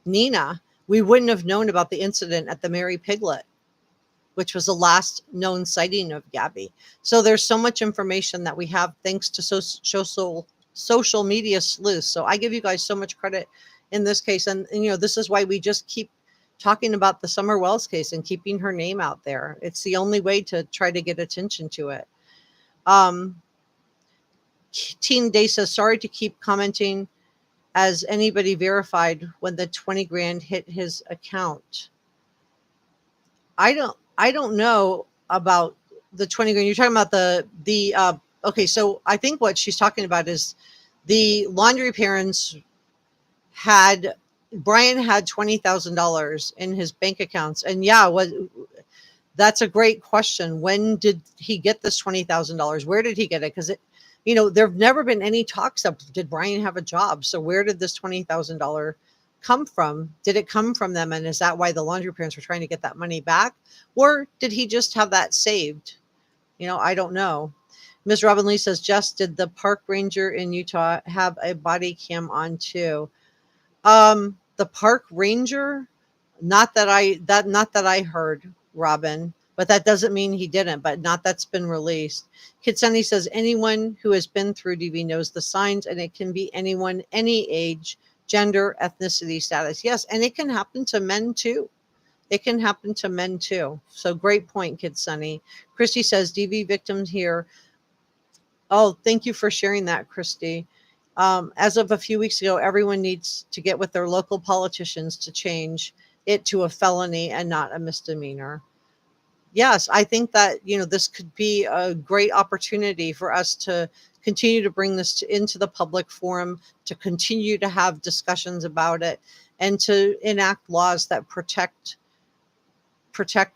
Nina, we wouldn't have known about the incident at the Mary Piglet, which was the last known sighting of Gabby. So there's so much information that we have thanks to social media sleuths. So I give you guys so much credit in this case. And this is why we just keep talking about the Summer Wells case and keeping her name out there. It's the only way to try to get attention to it. Teen Day says, sorry to keep commenting. As anybody verified when the 20 grand hit his account? I don't know about the 20 grand. You're talking about the okay. So I think what she's talking about is the Laundrie parents Brian had $20,000 in his bank accounts. And that's a great question. When did he get this $20,000? Where did he get it? Because there've never been any talks of, did Brian have a job? So where did this $20,000 come from? Did it come from them? And is that why the Laundrie parents were trying to get that money back? Or did he just have that saved? I don't know. Ms. Robin Lee says, Jess, did the park ranger in Utah have a body cam on too? The park ranger, not that I heard, Robin. but that doesn't mean he didn't, but not that's been released. Kitsani says anyone who has been through DV knows the signs, and it can be anyone, any age, gender, ethnicity, status. Yes, and it can happen to men too. It can happen to men too. So great point, Kitsani. Christy says DV victims here. Oh, thank you for sharing that, Christy. As of a few weeks ago, everyone needs to get with their local politicians to change it to a felony and not a misdemeanor. Yes, I think that, this could be a great opportunity for us to continue to bring this into the public forum, to continue to have discussions about it, and to enact laws that protect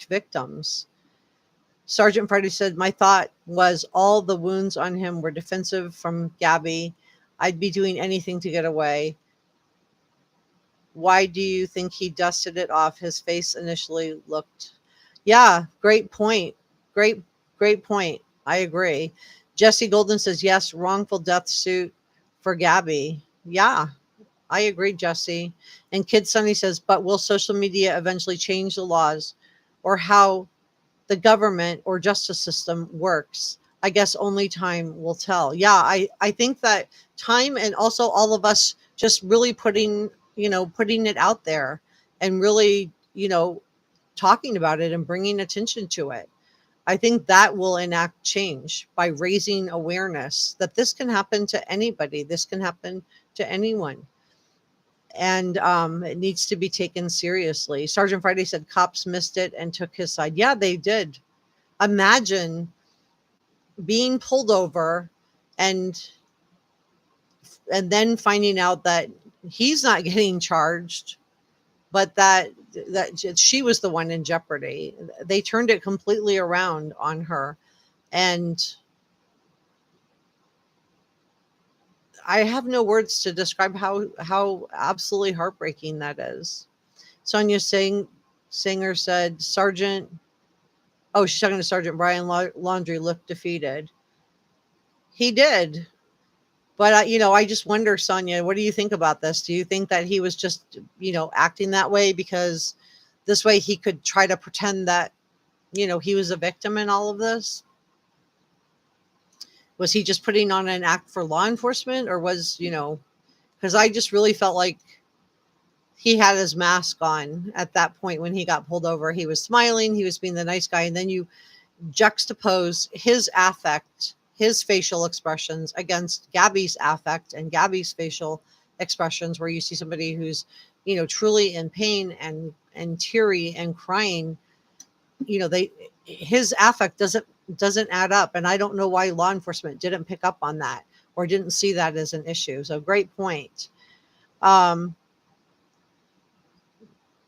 victims. Sergeant Freddy said, my thought was all the wounds on him were defensive from Gabby. I'd be doing anything to get away. Why do you think he dusted it off? His face initially looked. Yeah, great point. Great point. I agree. Jesse Golden says, yes, wrongful death suit for Gabby. Yeah, I agree, Jesse. And Kid Sunny says, but will social media eventually change the laws or how the government or justice system works? I guess only time will tell. Yeah, I think that time, and also all of us just really putting it out there and really, talking about it and bringing attention to it. I think that will enact change by raising awareness that this can happen to anybody. This can happen to anyone. And it needs to be taken seriously. Sergeant Friday said cops missed it and took his side. Yeah, they did. Imagine being pulled over and then finding out that he's not getting charged, but that she was the one in jeopardy. They turned it completely around on her. And I have no words to describe how absolutely heartbreaking that is. Sonia Singer said, she's talking to Sergeant Brian Laundrie, looked defeated. He did. But, I just wonder, Sonia, what do you think about this? Do you think that he was just, acting that way because this way he could try to pretend that, he was a victim in all of this? Was he just putting on an act for law enforcement, or was, because I just really felt like he had his mask on at that point when he got pulled over. He was smiling, he was being the nice guy. And then you juxtapose his affect, his facial expressions against Gabby's affect and Gabby's facial expressions, where you see somebody who's, truly in pain and teary and crying. His affect doesn't add up. And I don't know why law enforcement didn't pick up on that or didn't see that as an issue. So great point.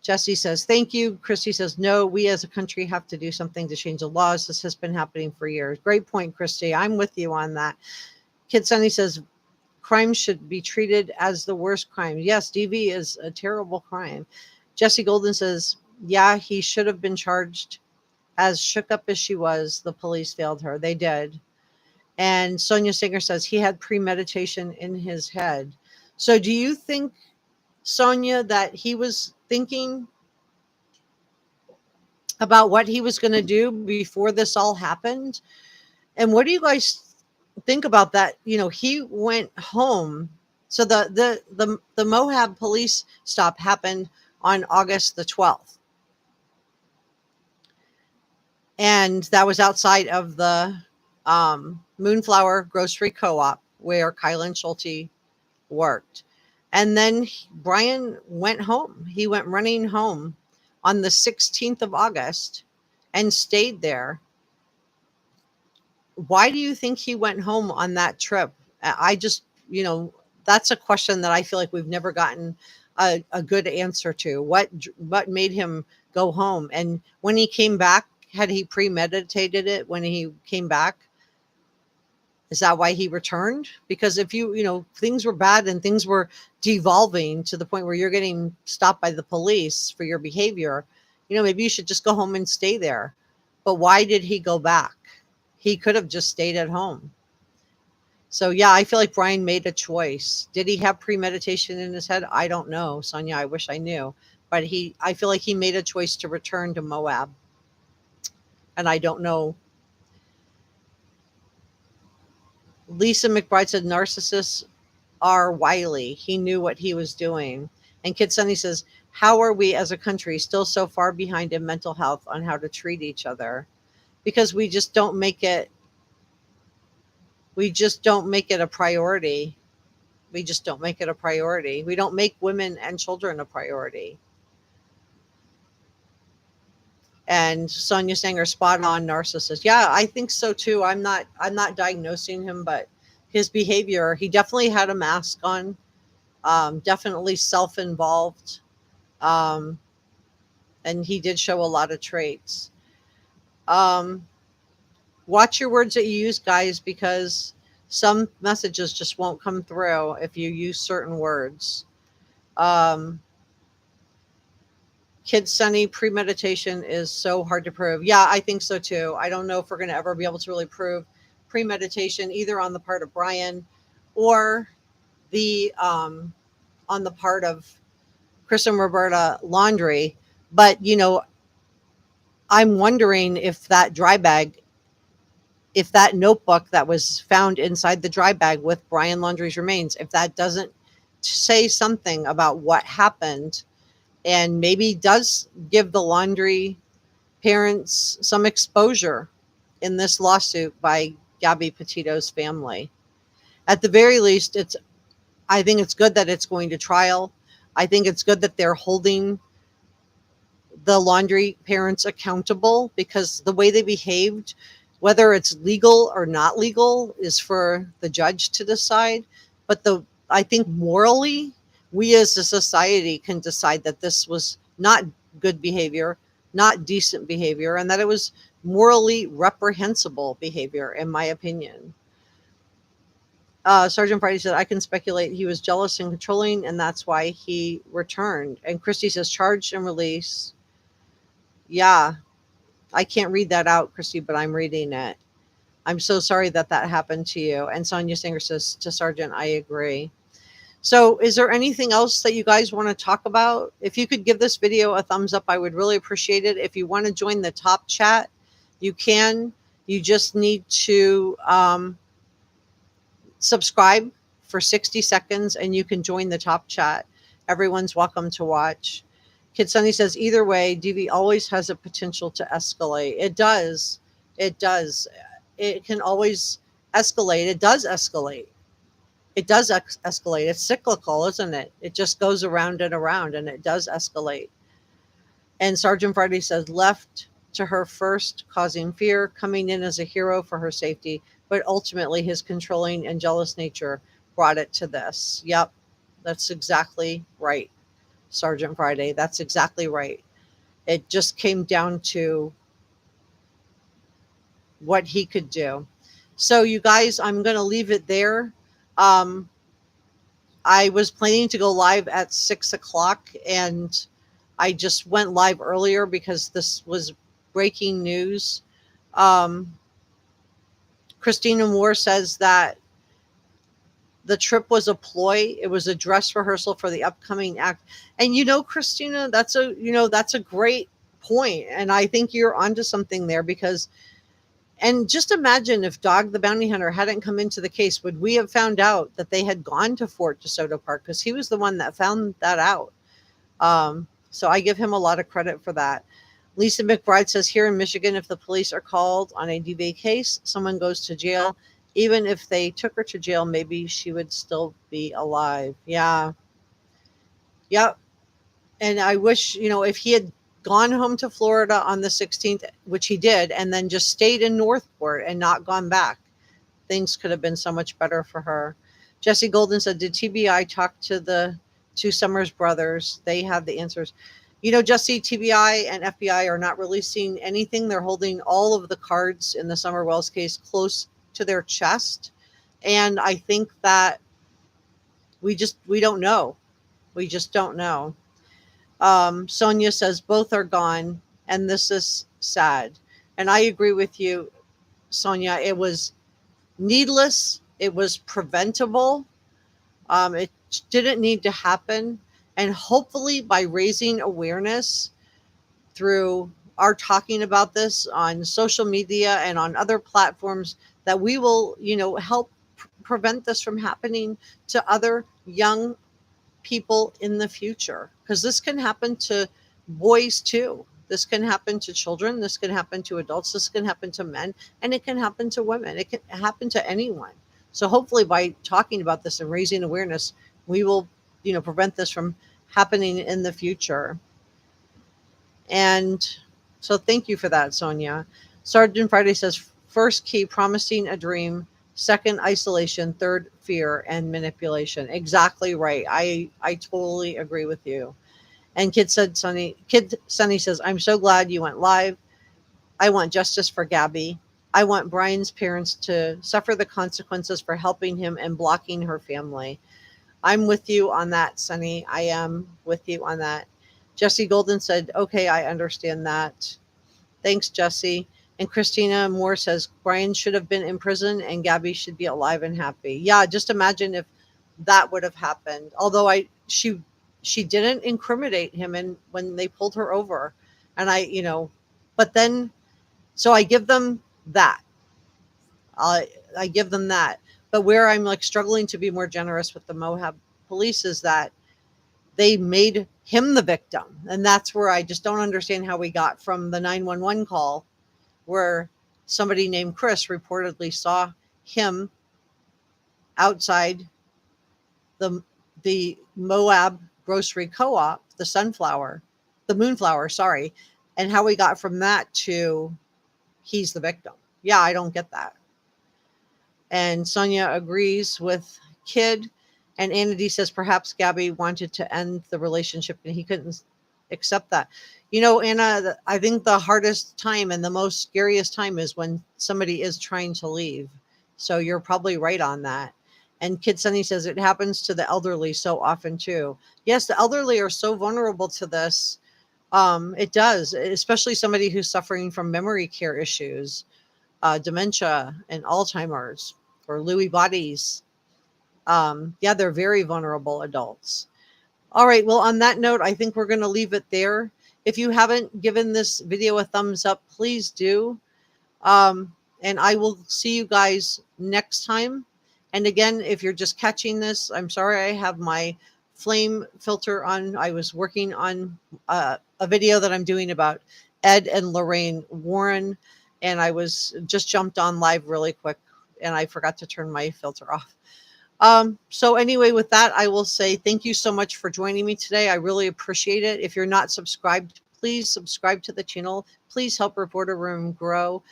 Jesse says, thank you. Christy says, no, we as a country have to do something to change the laws. This has been happening for years. Great point, Christy. I'm with you on that. Kid Sunny says, crime should be treated as the worst crime. Yes, DV is a terrible crime. Jesse Golden says, yeah, he should have been charged. As shook up as she was, the police failed her. They did. And Sonia Singer says he had premeditation in his head. So do you think, Sonia, that he was thinking about what he was going to do before this all happened? And what do you guys think about that? He went home. So the MOAB police stop happened on August the 12th. And that was outside of the Moonflower Grocery Co-op where KYLEN Schulte worked. And then Brian went home. He went running home on the 16th of August and stayed there. Why do you think he went home on that trip? I just, that's a question that I feel like we've never gotten a good answer to. What made him go home? And when he came back, had he premeditated it when he came back? Is that why he returned? Because if things were bad and things were devolving to the point where you're getting stopped by the police for your behavior, maybe you should just go home and stay there. But why did he go back? He could have just stayed at home. So yeah, I feel like Brian made a choice. Did he have premeditation in his head? I don't know, Sonia. I wish I knew. But I feel like he made a choice to return to MOAB. And I don't know. Lisa McBride said narcissists are wily. He knew what he was doing. And Kid Sunny says, how are we as a country still so far behind in mental health on how to treat each other? Because we just don't make it a priority. We just don't make it a priority. We don't make women and children a priority. And Sonia Sanger, spot on narcissist. Yeah, I think so too. I'm not diagnosing him, but his behavior, he definitely had a mask on, definitely self-involved. Um, and he did show a lot of traits. Um, watch your words that you use, guys, because some messages just won't come through if you use certain words. Um, Kid Sunny, premeditation is so hard to prove. Yeah, I think so too. I don't know if we're going to ever be able to really prove premeditation either on the part of Brian or the on the part of Chris and Roberta Laundrie. But I'm wondering if that dry bag, if that notebook that was found inside the dry bag with Brian Laundrie's remains, if that doesn't say something about what happened and maybe does give the Laundrie parents some exposure in this lawsuit by Gabby Petito's family. At the very least, I think it's good that it's going to trial. I think it's good that they're holding the Laundrie parents accountable, because the way they behaved, whether it's legal or not legal, is for the judge to decide. But I think morally, we as a society can decide that this was not good behavior, not decent behavior, and that it was morally reprehensible behavior, in my opinion. Sergeant Friday said, I can speculate he was jealous and controlling, and that's why he returned. And Christy says, charged and release. Yeah, I can't read that out, Christy, but I'm reading it. I'm so sorry that that happened to you. And Sonia Singer says to Sergeant, I agree. So is there anything else that you guys want to talk about? If you could give this video a thumbs up, I would really appreciate it. If you want to join the top chat, you can. You just need to subscribe for 60 seconds and you can join the top chat. Everyone's welcome to watch. Kid Sunny says, either way, DV always has a potential to escalate. It does. It does. It can always escalate. It does escalate. It does escalate. It's cyclical, isn't it? It just goes around and around, and it does escalate. And Sergeant Friday says, left to her first, causing fear, coming in as a hero for her safety, but ultimately his controlling and jealous nature brought it to this. Yep, that's exactly right, Sergeant Friday. That's exactly right. It just came down to what he could do. So you guys, I'm going to leave it there. I was planning to go live at 6 o'clock, and I just went live earlier because this was breaking news. Christina Moore says that the trip was a ploy. It was a dress rehearsal for the upcoming act. And Christina, that's a great point. And I think you're onto something there, because and just imagine if Dog the Bounty Hunter hadn't come into the case, would we have found out that they had gone to Fort DeSoto Park? Because he was the one that found that out. So I give him a lot of credit for that. Lisa McBride says, here in Michigan, if the police are called on a DV case, someone goes to jail. Even if they took her to jail, maybe she would still be alive. Yeah. Yep. And I wish, if he had gone home to Florida on the 16th, which he did, and then just stayed in Northport and not gone back, things could have been so much better for her. Jesse Golden said, did TBI talk to the two Summers brothers? They have the answers. Jesse, TBI and FBI are not releasing anything. They're holding all of the cards in the Summer Wells case close to their chest. And I think that we don't know. We just don't know. Sonia says both are gone, and this is sad. And I agree with you, Sonia. It was needless. It was preventable. It didn't need to happen. And hopefully by raising awareness through are talking about this on social media and on other platforms, that we will, help prevent this from happening to other young people in the future, because this can happen to boys too. This can happen to children, this can happen to adults, this can happen to men, and it can happen to women. It can happen to anyone. So hopefully by talking about this and raising awareness, we will, prevent this from happening in the future. And so thank you for that, Sonia. Sergeant Friday says, first key, promising a dream. Second, isolation. Third, fear and manipulation. Exactly right. I totally agree with you. And Kid Sunny says, I'm so glad you went live. I want justice for Gabby. I want Brian's parents to suffer the consequences for helping him and blocking her family. I'm with you on that, Sunny. I am with you on that. Jesse Golden said, okay, I understand that. Thanks, Jesse. And Christina Moore says, Brian should have been in prison and Gabby should be alive and happy. Yeah, just imagine if that would have happened. Although she didn't incriminate him and when they pulled her over. And but then, so I give them that. I give them that. But where I'm like struggling to be more generous with the MOAB police is that they made him the victim. And that's where I just don't understand how we got from the 911 call where somebody named Chris reportedly saw him outside the MOAB grocery co-op, the Moonflower, sorry, and how we got from that to he's the victim. Yeah, I don't get that. And Sonia agrees with Kid. And Anna D says perhaps Gabby wanted to end the relationship and he couldn't accept that. Anna, I think the hardest time and the most scariest time is when somebody is trying to leave. So you're probably right on that. And Kid Sunny says it happens to the elderly so often too. Yes, the elderly are so vulnerable to this. It does, especially somebody who's suffering from memory care issues, dementia and Alzheimer's or Lewy bodies. Yeah, they're very vulnerable adults. All right. Well, on that note, I think we're going to leave it there. If you haven't given this video a thumbs up, please do. And I will see you guys next time. And again, if you're just catching this, I'm sorry I have my flame filter on. I was working on a video that I'm doing about Ed and Lorraine Warren, and I was just jumped on live really quick, and I forgot to turn my filter off. So anyway, with that, I will say thank you so much for joining me today. I really appreciate it. If you're not subscribed, please subscribe to the channel. Please help Reporter Room grow.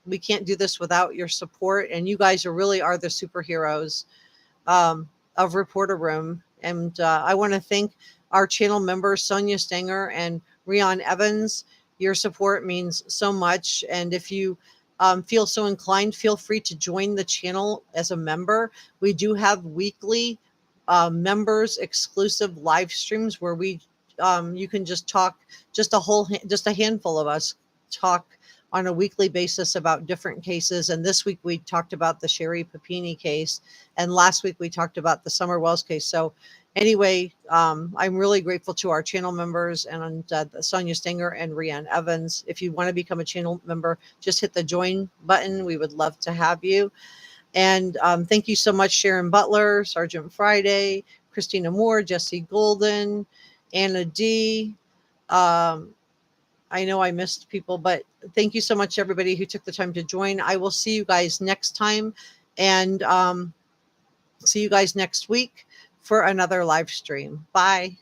We can't do this without your support, and you guys really are the superheroes of Reporter Room. And I want to thank our channel members, Sonia Stenger and Rion Evans. Your support means so much. And if you feel so inclined, feel free to join the channel as a member. We do have weekly members exclusive live streams where you can just talk, just a handful of us talk on a weekly basis about different cases. And this week we talked about the Sherry Papini case, and last week we talked about the Summer Wells case. So anyway, I'm really grateful to our channel members and Sonia Stenger and Rian Evans. If you want to become a channel member, just hit the join button. We would love to have you. And thank you so much, Sharon Butler, Sergeant Friday, Christina Moore, Jesse Golden, Anna D. I know I missed people, but thank you so much, everybody who took the time to join. I will see you guys next time, and see you guys next week for another live stream. Bye.